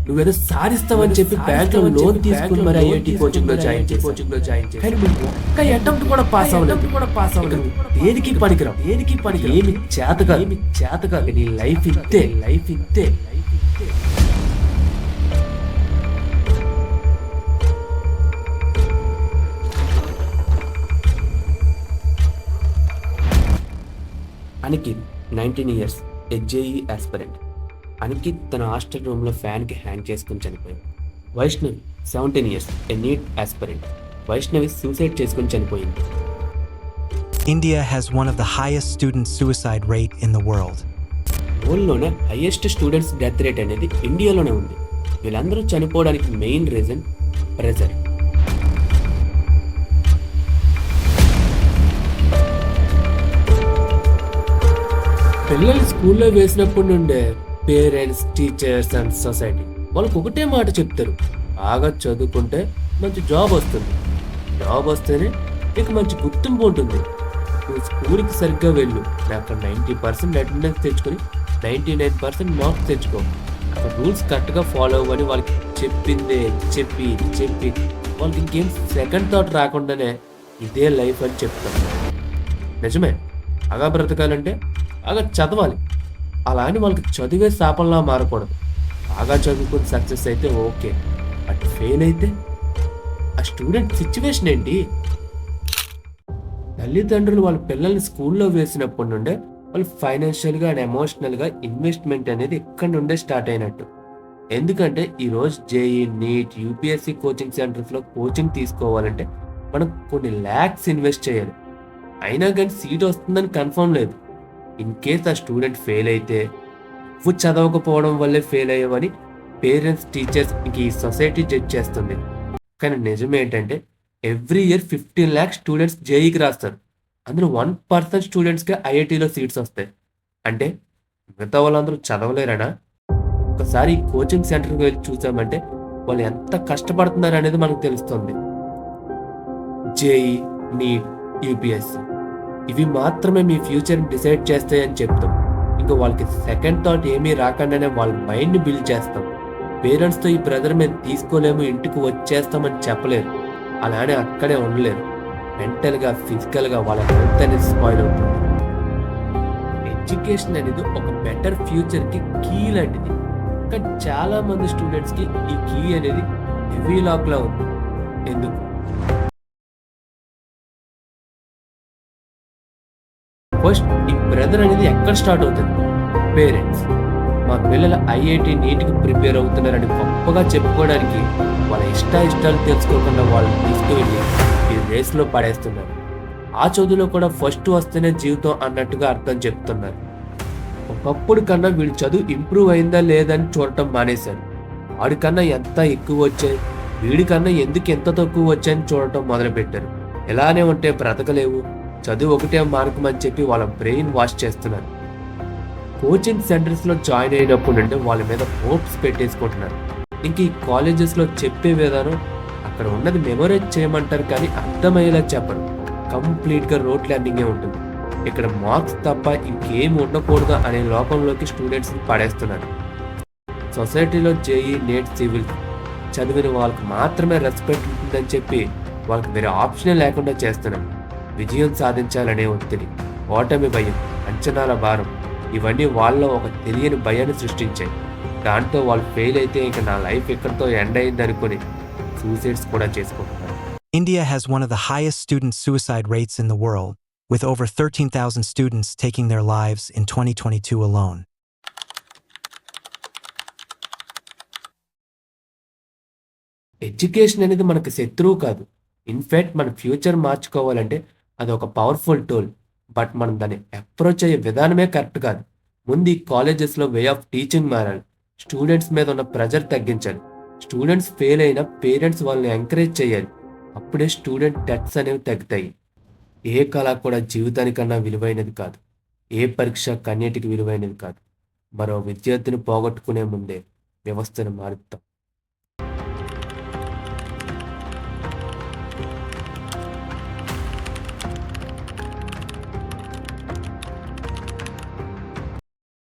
నువ్వేదో సాధిస్తావని చెప్పి బ్యాంక్లో లోన్ తీసుకుని మరి ఐఐటి కోచింగ్ లో జాయిన్ చేసి కానీ నువ్వు ఒక్క అటెంప్ట్ కూడా పాస్ అవ్వలేదు దేనికి పనికిరావు ఏమి చేతగా నీ లైఫ్ ఇంతే Aniket 19 years JEE aspirant. Aniket తన హాస్టల్ రూమ్లో ఫ్యాన్కి హ్యాంగ్ చేసుకుని చనిపోయింది. Vaishnavi 17 years NEET aspirant. Vaishnavi suicide చేసుకుని చనిపోయింది. India has one of the highest student suicide rate in the world. వరల్డ్లోనే హైయెస్ట్ స్టూడెంట్స్ డెత్ రేట్ అనేది ఇండియాలోనే ఉంది. వీళ్ళందరూ చనిపోవడానికి మెయిన్ రీజన్ ప్రెజర్. పిల్లలు స్కూల్లో వేసినప్పటి నుండే పేరెంట్స్, టీచర్స్ అండ్ సొసైటీ వాళ్ళకు ఒకటే మాట చెప్తారు, బాగా చదువుకుంటే మంచి జాబ్ వస్తుంది, జాబ్ వస్తేనే నీకు మంచి గుర్తింపు ఉంటుంది, నువ్వు స్కూల్కి సరిగ్గా వెళ్ళు, అక్కడ 90% అటెండెన్స్ తెచ్చుకొని 99% మార్క్స్ తెచ్చుకో, అక్కడ రూల్స్ కరెక్ట్గా ఫాలో అవ్వని వాళ్ళకి చెప్పి వాళ్ళకి ఇంకేం సెకండ్ థాట్ రాకుండానే ఇదే లైఫ్ అని చెప్తాను. నిజమే, బాగా బ్రతకాలంటే బాగా చదవాలి, అలా అని వాళ్ళకి చదివే శాపంలా మారకూడదు. బాగా చదువుకుని సక్సెస్ అయితే ఓకే, బట్ ఫెయిల్ అయితే ఆ స్టూడెంట్ సిచ్యువేషన్ ఏంటి? తల్లిదండ్రులు వాళ్ళ పిల్లల్ని స్కూల్లో వేసినప్పటి నుండే వాళ్ళు ఫైనాన్షియల్గా అండ్ ఎమోషనల్గా ఇన్వెస్ట్మెంట్ అనేది ఇక్కడ నుండే స్టార్ట్ అయినట్టు. ఎందుకంటే ఈరోజు జేఈ, నీట్, యూపీఎస్సీ కోచింగ్ సెంటర్స్లో కోచింగ్ తీసుకోవాలంటే మనం కొన్ని ల్యాక్స్ ఇన్వెస్ట్ చేయాలి. అయినా కానీ సీట్ వస్తుందని కన్ఫర్మ్ లేదు. ఇన్ కేస్ ఆ స్టూడెంట్ ఫెయిల్ అయితే నువ్వు చదవకపోవడం వల్లే ఫెయిల్ అయ్యావని పేరెంట్స్, టీచర్స్ ఇంక ఈ సొసైటీ జడ్జ్ చేస్తుంది. కానీ నిజం ఏంటంటే ఎవ్రీ ఇయర్ 15 lakhs స్టూడెంట్స్ జేఈకి రాస్తారు. అందులో 1% స్టూడెంట్స్కే ఐఐటీలో సీట్స్ వస్తాయి. అంటే మిగతా వాళ్ళందరూ చదవలేరనా? ఒకసారి ఈ కోచింగ్ సెంటర్కి వెళ్ళి చూసామంటే వాళ్ళు ఎంత కష్టపడుతున్నారు అనేది మనకు తెలుస్తుంది. జేఈ, నీట్, యూపీఎస్సీ ఇవి మాత్రమే మీ ఫ్యూచర్ని డిసైడ్ చేస్తాయని చెప్తాం. ఇంకా వాళ్ళకి సెకండ్ థాట్ ఏమీ రాకుండానే వాళ్ళ మైండ్ని బిల్డ్ చేస్తాం. పేరెంట్స్తో ఈ ప్రెజర్ మేము తీసుకోలేము, ఇంటికి వచ్చేస్తామని చెప్పలేరు, అలానే అక్కడే ఉండలేరు. మెంటల్గా, ఫిజికల్గా వాళ్ళ హెల్త్ అనేది స్పాయిల్ అవుతుంది. ఎడ్యుకేషన్ అనేది ఒక బెటర్ ఫ్యూచర్కి కీ లాంటిది. కానీ చాలా మంది స్టూడెంట్స్కి ఈ కీ అనేది హెవీ లాక్లా ఉంది. ఎందుకు? ఫస్ట్ ఈ ప్రెజర్ అనేది ఎక్కడ స్టార్ట్ అవుతుంది? పేరెంట్స్. మా పిల్లలు ఐఐటి, నీట్కి ప్రిపేర్ అవుతున్నారని గొప్పగా చెప్పుకోవడానికి వాళ్ళ ఇష్టాలు తెలుసుకోకుండా వాళ్ళని తీసుకువెళ్ళి ఈ రేస్లో పడేస్తున్నారు. ఆ చదువులో కూడా ఫస్ట్ వస్తేనే జీవితం అన్నట్టుగా అర్థం చెప్తున్నారు. ఒకప్పుడు కన్నా వీడి చదువు ఇంప్రూవ్ అయిందా లేదని చూడటం మానేశారు. వాడికన్నా ఎంత ఎక్కువ వచ్చాయి, వీడికన్నా ఎందుకు ఎంత తక్కువ వచ్చాయని చూడటం మొదలుపెట్టారు. ఎలానే ఉంటే బ్రతకలేవు, చదువు ఒకటే మార్గం అని చెప్పి వాళ్ళ బ్రెయిన్ వాష్ చేస్తున్నారు. కోచింగ్ సెంటర్స్లో జాయిన్ అయినప్పుడు నుండి వాళ్ళ మీద హోప్స్ పెట్టేసుకుంటున్నారు. ఇంక ఈ కాలేజెస్లో చెప్పే విధానం అక్కడ ఉన్నది మెమొరైజ్ చేయమంటారు కానీ అర్థమయ్యేలా చెప్పరు. కంప్లీట్గా రోడ్ లెర్నింగే ఉంటుంది. ఇక్కడ మార్క్స్ తప్ప ఇంకేం ఉండకూడదు అనే లోకంలోకి స్టూడెంట్స్ని పడేస్తున్నారు. సొసైటీలో జేఈ, నీట్, సివిల్ చదివిన వాళ్ళకి మాత్రమే రెస్పెక్ట్ ఉంటుందని చెప్పి వాళ్ళకి వేరే ఆప్షనే లేకుండా చేస్తున్నారు. విజయం సాధించాలనే ఒత్తిడి, ఓటమి భయం, అంచనాల భారం ఇవన్నీ వాళ్ళలో ఒక తెలియని భయాన్ని సృష్టించాయి. దాంతో వాళ్ళు ఫెయిల్ అయితే ఇంకా నా లైఫ్ ఎక్కడితో ఎండ్ అయింది అనుకుని సూసైడ్స్ కూడా చేసుకుంటున్నారు. India has one of the highest student suicide rates in the world, with over 13,000 students taking their lives in 2022 alone. Education అనేది మనకు శత్రువు కాదు. ఇన్ఫ్యాక్ట్ మన ఫ్యూచర్ మార్చుకోవాలంటే అది ఒక పవర్ఫుల్ టూల్. బట్ మనం దాన్ని అప్రోచ్ అయ్యే విధానమే కరెక్ట్ కాదు. ముందు ఈ కాలేజెస్లో వే ఆఫ్ టీచింగ్ మారాలి. స్టూడెంట్స్ మీద ఉన్న ప్రెజర్ తగ్గించాలి. స్టూడెంట్స్ ఫెయిల్ అయినా పేరెంట్స్ వాళ్ళని ఎంకరేజ్ చేయాలి. అప్పుడే స్టూడెంట్ డెత్స్ అనేవి తగ్గుతాయి. ఏ కళ కూడా జీవితానికన్నా విలువైనది కాదు. ఏ పరీక్ష కన్నిటికి విలువైనది కాదు. మరో విద్యార్థిని పోగొట్టుకునే ముందే వ్యవస్థను మారుస్తాం.